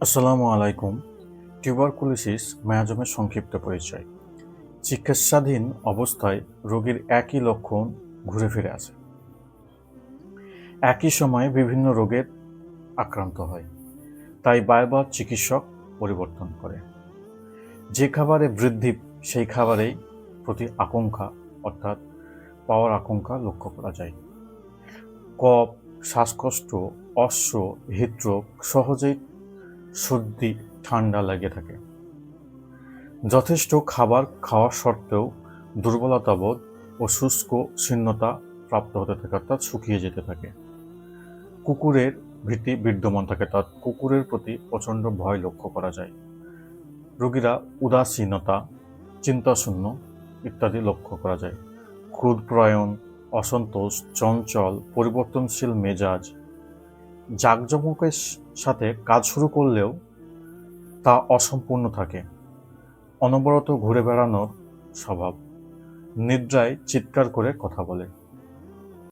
আসসালামু আলাইকুম। টিউবারকুলোসিস মেয়াজমের সংক্ষিপ্ত পরিচয়। চিকিৎসাধীন অবস্থায় রোগীর একই লক্ষণ ঘুরে ফিরে আসে, একই সময়ে বিভিন্ন রোগের আক্রান্ত হয়, তাই বারবার চিকিৎসক পরিবর্তন করে। যে খাবারে বৃদ্ধি সেই খাবারেই প্রতি আকাঙ্ক্ষা অর্থাৎ পাওয়ার আকাঙ্ক্ষা লক্ষ্য করা যায়। কফ, শ্বাসকষ্ট, অশ্ব, হৃদরোগ, সহজেই সর্দি ঠান্ডা লেগে থাকে। যথেষ্ট খাবার খাওয়া সত্ত্বেও দুর্বলতাবোধ ও শুষ্ক শীর্ণতা প্রাপ্ত হতে থাকে, অর্থাৎ শুকিয়ে যেতে থাকে। কুকুরের ভীতি বিদ্যমান থাকে, অর্থাৎ কুকুরের প্রতি প্রচণ্ড ভয় লক্ষ্য করা যায়। রোগীরা উদাসীনতা, চিন্তাশূন্য ইত্যাদি লক্ষ্য করা যায়। ক্রোধপ্রয়ণ, অসন্তোষ, চঞ্চল, পরিবর্তনশীল মেজাজ, জাঁকজমকের সাথে কাজ শুরু করলেও তা অসম্পূর্ণ থাকে। অনবরত ঘুরে বেড়ানোর স্বভাব, নিদ্রায় চিৎকার করে কথা বলে।